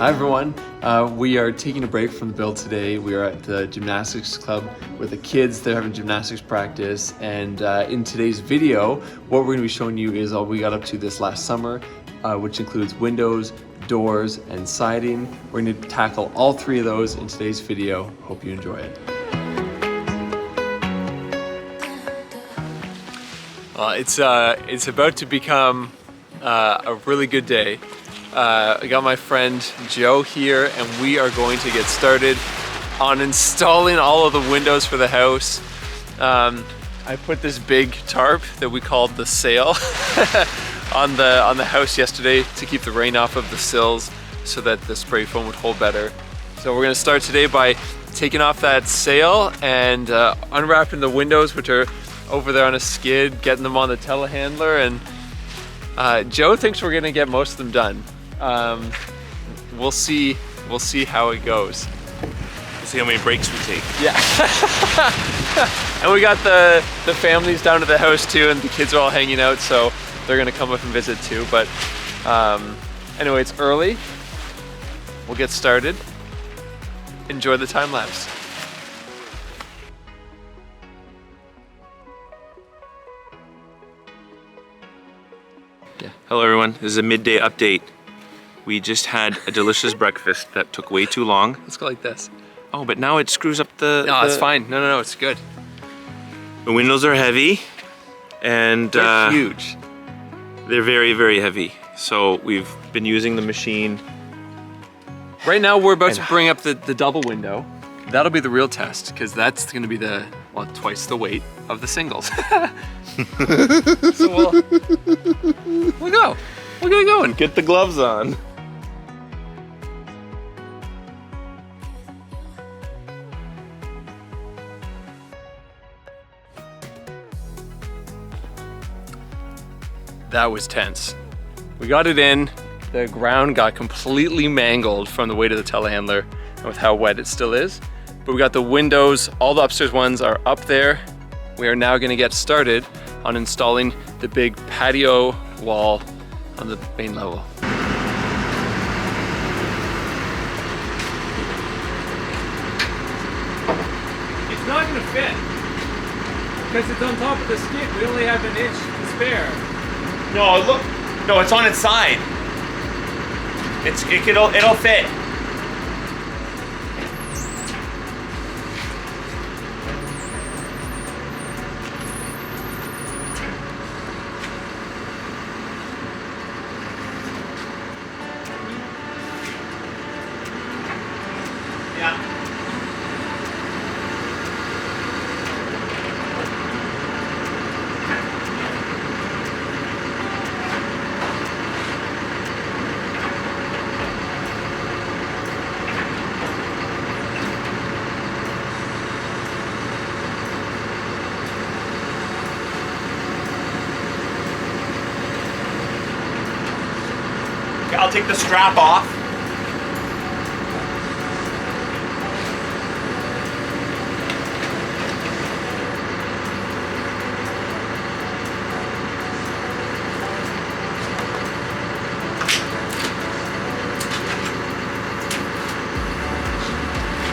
Hi everyone, we are taking a break from the build today. We are at the gymnastics club with the kids. They're having gymnastics practice, and in today's video, what we're going to be showing you is all we got up to this last summer, which includes windows, doors, and siding. We're going to tackle all three of those in today's video. Hope you enjoy it. It's about to become a really good day. I got my friend Joe here, and we are going to get started on installing all of the windows for the house. I put this big tarp that we called the sail on the house yesterday to keep the rain off of the sills so that the spray foam would hold better. So we're going to start today by taking off that sail and unwrapping the windows, which are over there on a skid, getting them on the telehandler, and Joe thinks we're going to get most of them done. We'll see how it goes. We'll see how many breaks we take. Yeah. And we got the families down to the house too, and the kids are all hanging out, so they're gonna come up and visit too. But anyway, it's early. We'll get started. Enjoy the time lapse. Yeah. Hello everyone, this is a midday update. We just had a delicious breakfast that took way too long. Let's go like this. Oh, but now it screws up the... No, it's fine. No, it's good. The windows are heavy, and they're huge. They're very, very heavy. So we've been using the machine. Right now we're about to bring up the double window. That'll be the real test, because that's gonna be twice the weight of the singles. So we'll go. We'll get going. Get the gloves on. That was tense. We got it in. The ground got completely mangled from the weight of the telehandler and with how wet it still is. But we got the windows, all the upstairs ones are up there. We are now gonna get started on installing the big patio wall on the main level. It's not gonna fit because it's on top of the skid. We only have an inch to spare. No, look. No, it's on its side. It'll fit. Yeah. Okay, I'll take the strap off.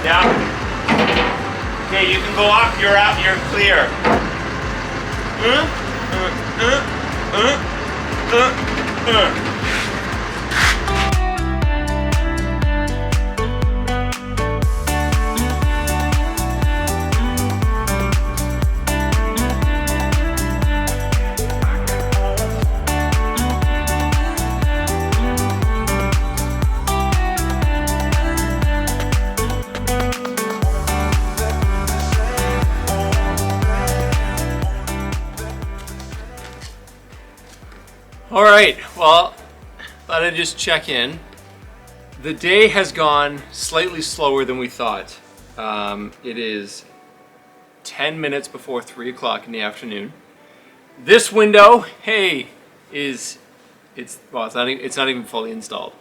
Yeah. Okay, you can go up. You're out. You're clear. All right, well, thought I'd just check in. The day has gone slightly slower than we thought. It is 10 minutes before 3 o'clock in the afternoon. This window, hey, it's not even fully installed,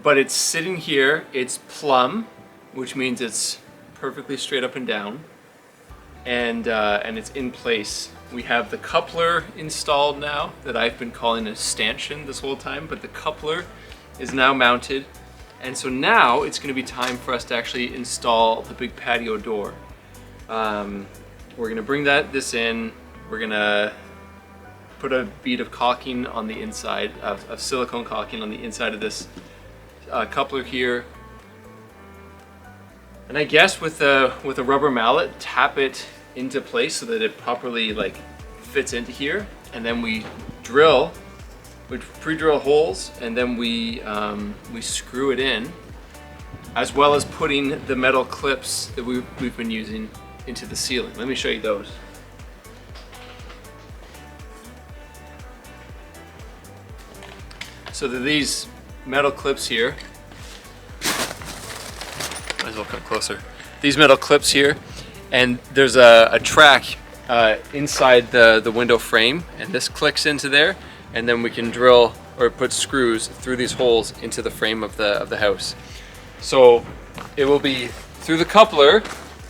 but it's sitting here. It's plumb, which means it's perfectly straight up and down. and it's in place. We have the coupler installed now that I've been calling a stanchion this whole time, but the coupler is now mounted, And so now it's gonna be time for us to actually install the big patio door. We're gonna bring this in. We're gonna put a bead of caulking on the inside, of silicone caulking on the inside of this coupler here. And I guess with a rubber mallet, tap it into place so that it properly like fits into here. And then we pre-drill holes, and then we screw it in, as well as putting the metal clips that we've been using into the ceiling. Let me show you those. So these metal clips here, might as well come closer. These metal clips here, and there's a track inside the window frame, and this clicks into there, and then we can drill or put screws through these holes into the frame of the house. So it will be through the coupler.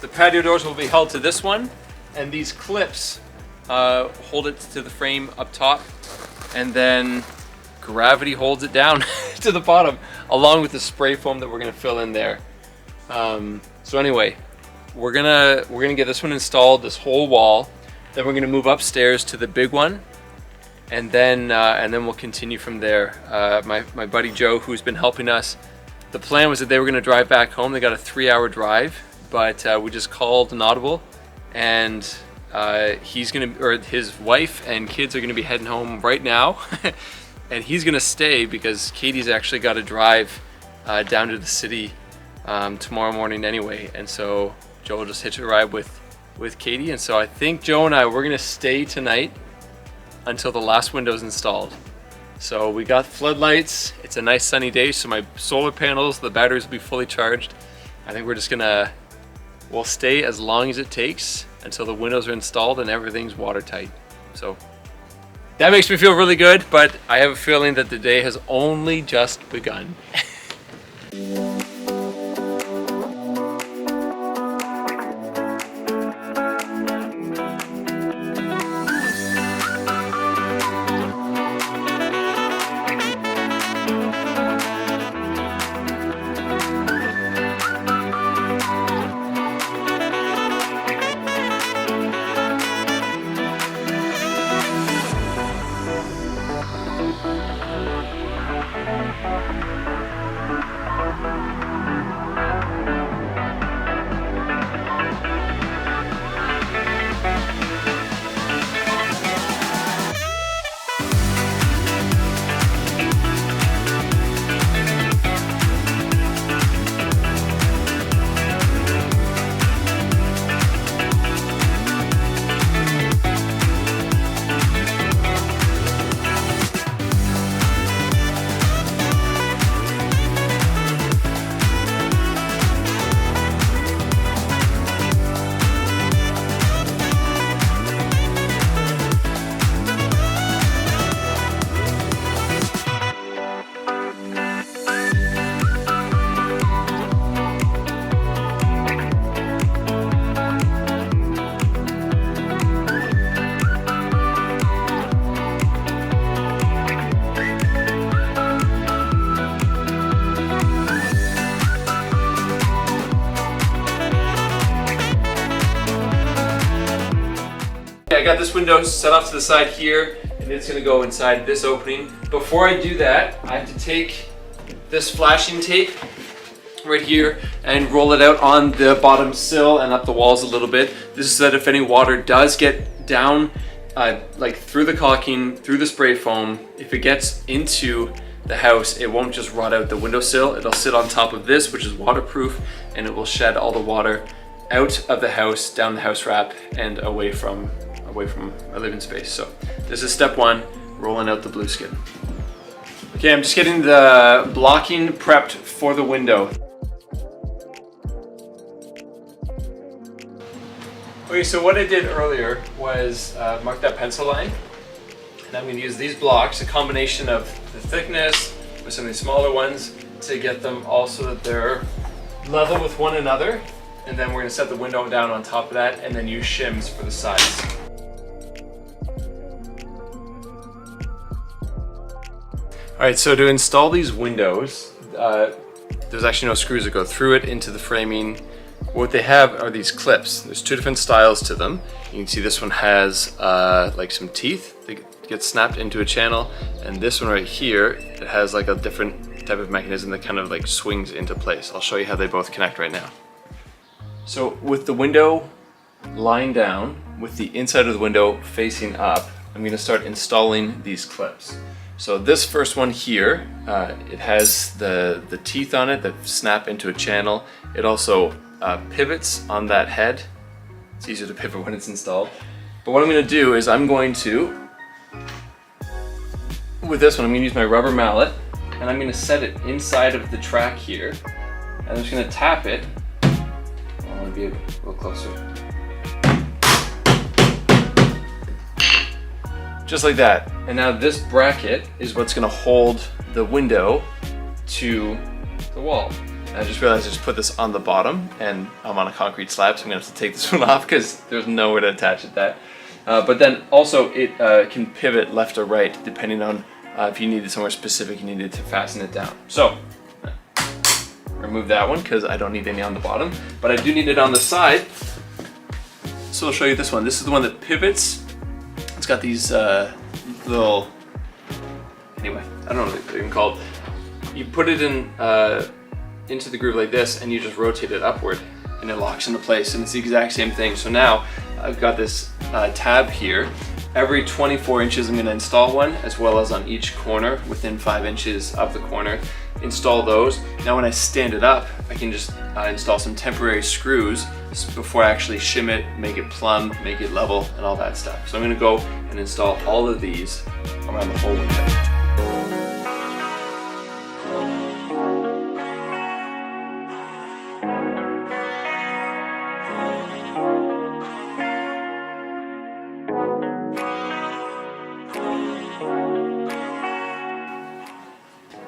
The patio doors will be held to this one, and these clips hold it to the frame up top, and then gravity holds it down to the bottom, along with the spray foam that we're gonna fill in there. So anyway, we're gonna get this one installed, this whole wall. Then we're gonna move upstairs to the big one, and then we'll continue from there. My buddy Joe, who's been helping us, the plan was that they were gonna drive back home. They got a 3-hour drive, but we just called an audible, and his wife and kids are gonna be heading home right now, and he's gonna stay because Katie's actually got to drive down to the city tomorrow morning anyway, and so Joe will just hitch a ride with Katie. And so I think Joe and I, we're gonna stay tonight until the last window's installed. So we got floodlights, it's a nice sunny day, so my solar panels, the batteries will be fully charged. I think we'll stay as long as it takes until the windows are installed and everything's watertight. So that makes me feel really good, but I have a feeling that the day has only just begun. I got this window set off to the side here, and it's gonna go inside this opening. Before I do that, I have to take this flashing tape right here and roll it out on the bottom sill and up the walls a little bit. This is so that if any water does get down, like through the caulking, through the spray foam, if it gets into the house, it won't just rot out the windowsill. It'll sit on top of this, which is waterproof, and it will shed all the water out of the house, down the house wrap, and away from our living space. So this is step one, rolling out the blue skin. Okay, I'm just getting the blocking prepped for the window. Okay, so what I did earlier was mark that pencil line, and I'm going to use these blocks, a combination of the thickness with some of these smaller ones, to get them all so that they're level with one another, and then we're going to set the window down on top of that, and then use shims for the sides. All right, so to install these windows, there's actually no screws that go through it into the framing. What they have are these clips. There's two different styles to them. You can see this one has like some teeth that get snapped into a channel, and this one right here, it has like a different type of mechanism that kind of like swings into place. I'll show you how they both connect right now. So with the window lying down, with the inside of the window facing up, I'm going to start installing these clips. So this first one here, it has the teeth on it that snap into a channel. It also pivots on that head. It's easier to pivot when it's installed. But what I'm going to do is with this one, I'm going to use my rubber mallet, and I'm going to set it inside of the track here. And I'm just going to tap it. I want to be a little closer. Just like that. And now this bracket is what's going to hold the window to the wall. And I just realized I just put this on the bottom, and I'm on a concrete slab, so I'm going to have to take this one off because there's nowhere to attach it that. But then also it can pivot left or right depending on if you needed somewhere specific you needed to fasten it down. So remove that one because I don't need any on the bottom, but I do need it on the side. So I'll show you this one. This is the one that pivots. It's got these little, anyway, I don't know what they're even called. You put it in into the groove like this, and you just rotate it upward, and it locks into place, and it's the exact same thing. So now I've got this tab here. Every 24 inches I'm going to install one, as well as on each corner within 5 inches of the corner. Install those. Now when I stand it up, I can just install some temporary screws before I actually shim it, make it plumb, make it level, and all that stuff. So I'm going to go and install all of these around the whole window.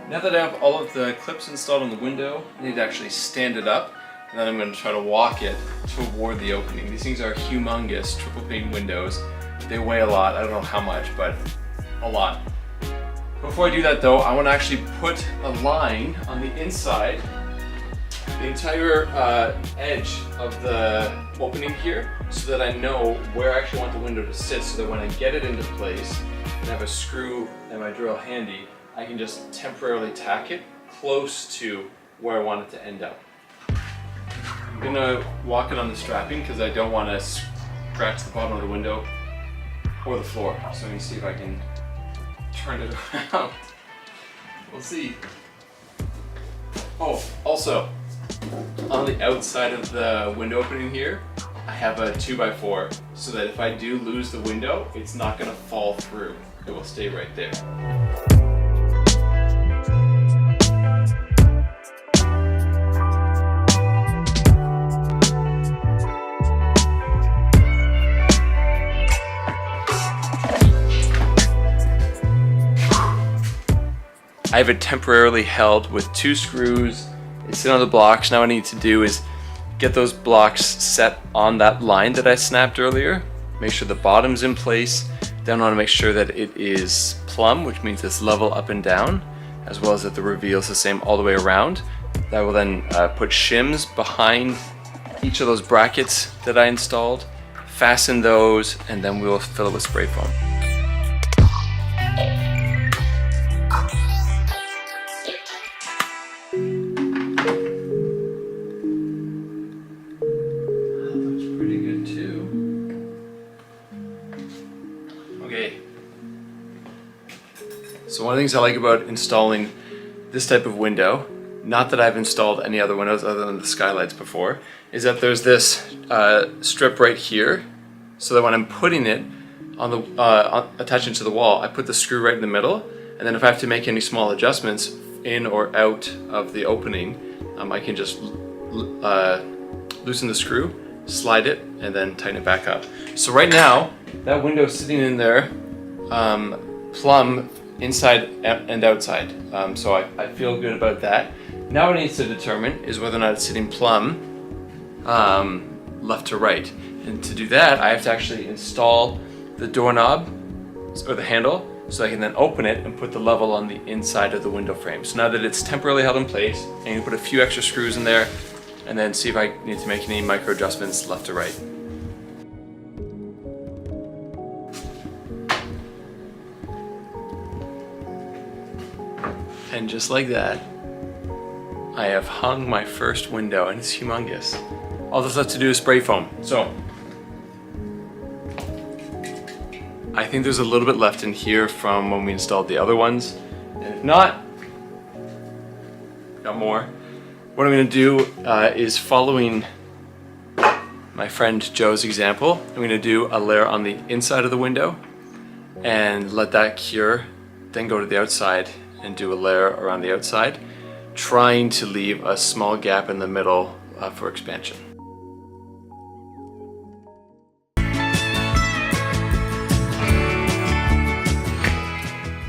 Now that I have all of the clips installed on the window, I need to actually stand it up, and then I'm going to try to walk it toward the opening. These things are humongous triple pane windows. They weigh a lot. I don't know how much, but a lot. Before I do that though, I want to actually put a line on the inside, the entire edge of the opening here, so that I know where I actually want the window to sit, so that when I get it into place and have a screw and my drill handy, I can just temporarily tack it close to where I want it to end up. I'm gonna walk it on the strapping because I don't want to scratch the bottom of the window or the floor. So I'm gonna see if I can turn it around. We'll see. Oh, also, on the outside of the window opening here, I have a 2x4 so that if I do lose the window, it's not gonna fall through. It will stay right there. I have it temporarily held with 2 screws. It's sitting on the blocks. Now what I need to do is get those blocks set on that line that I snapped earlier. Make sure the bottom's in place. Then I want to make sure that it is plumb, which means it's level up and down, as well as that the reveal is the same all the way around. I will then put shims behind each of those brackets that I installed, fasten those, and then we will fill it with spray foam. So one of the things I like about installing this type of window, not that I've installed any other windows other than the skylights before, is that there's this strip right here, so that when I'm putting it on the attaching to the wall, I put the screw right in the middle, and then if I have to make any small adjustments in or out of the opening, I can just loosen the screw, slide it, and then tighten it back up. So right now, that window's sitting in there, plumb inside and outside. So I feel good about that. Now what I need to determine is whether or not it's sitting plumb left to right. And to do that, I have to actually install the doorknob or the handle so I can then open it and put the level on the inside of the window frame. So now that it's temporarily held in place, I'm going to put a few extra screws in there and then see if I need to make any micro adjustments left or right. And just like that, I have hung my first window, and it's humongous. All that's left to do is spray foam. So I think there's a little bit left in here from when we installed the other ones. And if not, got more. What I'm gonna do is, following my friend Joe's example, I'm gonna do a layer on the inside of the window and let that cure, then go to the outside and do a layer around the outside, trying to leave a small gap in the middle for expansion.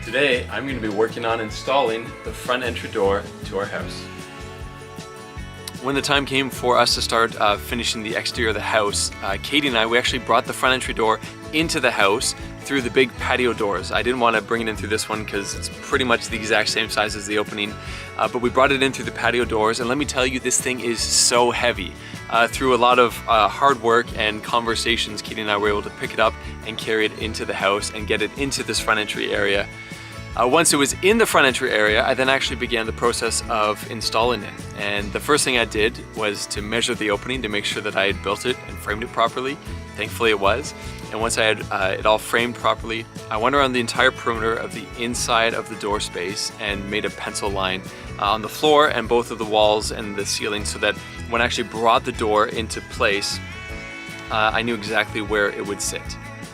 Today, I'm going to be working on installing the front entry door to our house. When the time came for us to start finishing the exterior of the house, Katie and I, we actually brought the front entry door into the house through the big patio doors. I didn't want to bring it in through this one because it's pretty much the exact same size as the opening, but we brought it in through the patio doors, and let me tell you, this thing is so heavy. Through a lot of hard work and conversations, Katie and I were able to pick it up and carry it into the house and get it into this front entry area. Once it was in the front entry area, I then actually began the process of installing it. And the first thing I did was to measure the opening to make sure that I had built it and framed it properly. Thankfully it was. And once I had it all framed properly, I went around the entire perimeter of the inside of the door space and made a pencil line on the floor and both of the walls and the ceiling, so that when I actually brought the door into place, I knew exactly where it would sit.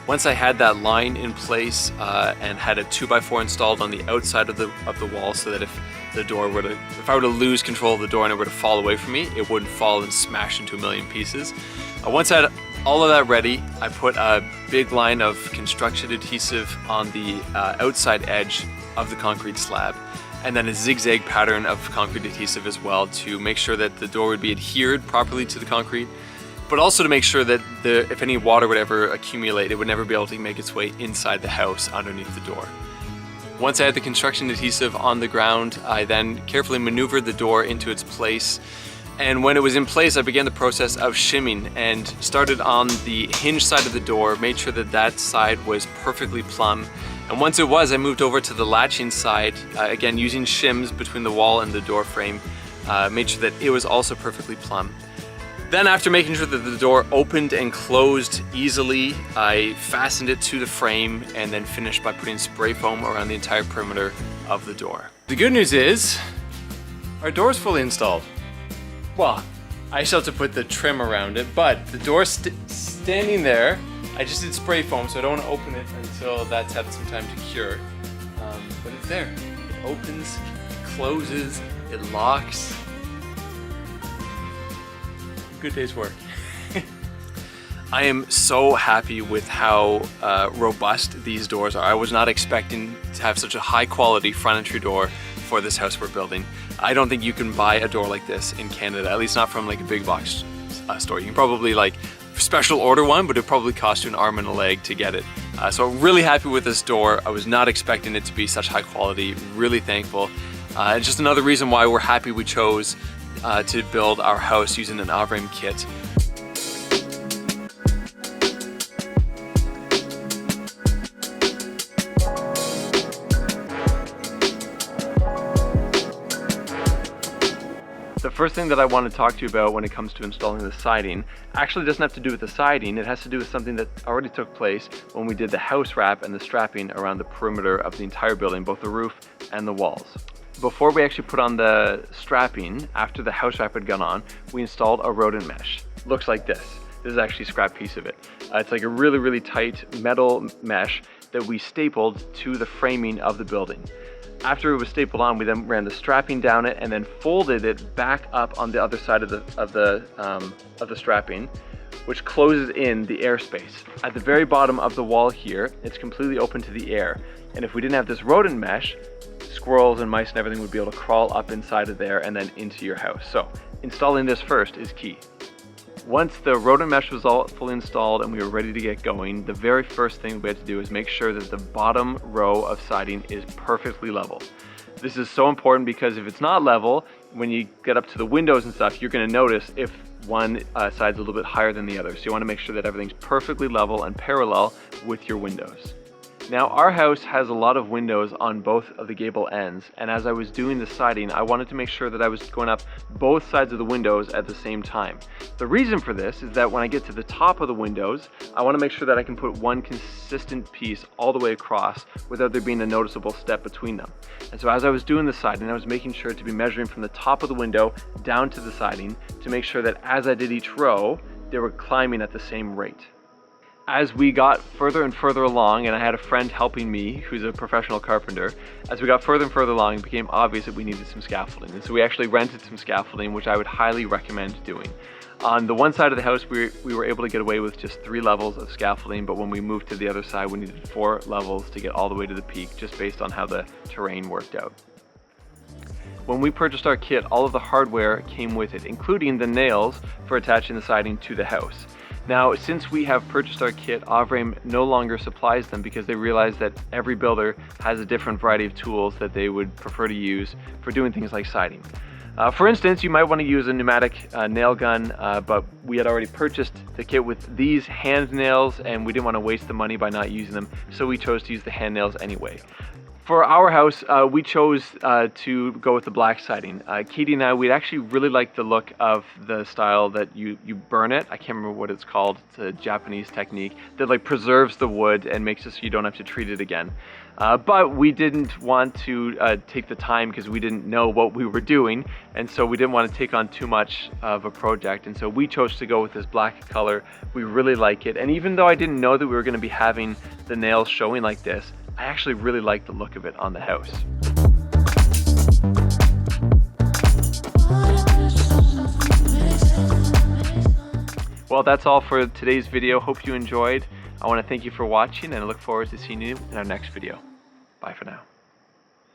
Once I had that line in place and had a 2x4 installed on the outside of the wall, so that if I were to lose control of the door and it were to fall away from me, it wouldn't fall and smash into a million pieces. Once I had all of that ready, I put a big line of construction adhesive on the outside edge of the concrete slab, and then a zigzag pattern of concrete adhesive as well, to make sure that the door would be adhered properly to the concrete, but also to make sure that if any water would ever accumulate, it would never be able to make its way inside the house underneath the door. Once I had the construction adhesive on the ground, I then carefully maneuvered the door into its place. And when it was in place, I began the process of shimming and started on the hinge side of the door, made sure that that side was perfectly plumb. And once it was, I moved over to the latching side, again using shims between the wall and the door frame, made sure that it was also perfectly plumb. Then, after making sure that the door opened and closed easily, I fastened it to the frame and then finished by putting spray foam around the entire perimeter of the door. The good news is, our door is fully installed. Well, I still have to put the trim around it, but the door standing there, I just did spray foam, so I don't want to open it until that's had some time to cure. But it's there. It opens, it closes, it locks. Good day's work. I am so happy with how robust these doors are. I was not expecting to have such a high quality front entry door for this house we're building. I don't think you can buy a door like this in Canada, at least not from like a big box store. You can probably like special order one, but it'd probably cost you an arm and a leg to get it. So I'm really happy with this door. I was not expecting it to be such high quality, really thankful. It's just another reason why we're happy we chose to build our house using an Avrame kit. The first thing that I want to talk to you about when it comes to installing the siding actually doesn't have to do with the siding. It has to do with something that already took place when we did the house wrap and the strapping around the perimeter of the entire building, both the roof and the walls. Before we actually put on the strapping, after the house wrap had gone on, we installed a rodent mesh. Looks like this. This is actually a scrap piece of it. It's like a really, really tight metal mesh that we stapled to the framing of the building. After it was stapled on, we then ran the strapping down it and then folded it back up on the other side of the strapping, which closes in the airspace. At the very bottom of the wall here, it's completely open to the air. And if we didn't have this rodent mesh, squirrels and mice and everything would be able to crawl up inside of there and then into your house. So installing this first is key. Once the rodent mesh was all fully installed and we were ready to get going, the very first thing we had to do is make sure that the bottom row of siding is perfectly level. This is so important because if it's not level, when you get up to the windows and stuff, you're going to notice if one side's a little bit higher than the other. So you want to make sure that everything's perfectly level and parallel with your windows. Now our house has a lot of windows on both of the gable ends, and as I was doing the siding, I wanted to make sure that I was going up both sides of the windows at the same time. The reason for this is that when I get to the top of the windows, I want to make sure that I can put one consistent piece all the way across without there being a noticeable step between them. And so as I was doing the siding, I was making sure to be measuring from the top of the window down to the siding to make sure that as I did each row, they were climbing at the same rate. As we got further and further along, and I had a friend helping me who's a professional carpenter, as we got further and further along, it became obvious that we needed some scaffolding. And so we actually rented some scaffolding, which I would highly recommend doing. On the one side of the house, we were able to get away with just 3 levels of scaffolding, but when we moved to the other side, we needed 4 levels to get all the way to the peak, just based on how the terrain worked out. When we purchased our kit, all of the hardware came with it, including the nails for attaching the siding to the house. Now, since we have purchased our kit, Avrame no longer supplies them because they realize that every builder has a different variety of tools that they would prefer to use for doing things like siding. For instance, you might want to use a pneumatic nail gun, but we had already purchased the kit with these hand nails and we didn't want to waste the money by not using them, so we chose to use the hand nails anyway. For our house, we chose to go with the black siding. Katie and I, we'd actually really like the look of the style that you burn it. I can't remember what it's called. It's a Japanese technique that like preserves the wood and makes it so you don't have to treat it again. But we didn't want to take the time because we didn't know what we were doing, and so we didn't want to take on too much of a project, and so we chose to go with this black color. We really like it, and even though I didn't know that we were going to be having the nails showing like this, I actually really like the look of it on the house. Well, that's all for today's video. Hope you enjoyed. I want to thank you for watching and I look forward to seeing you in our next video. Bye for now.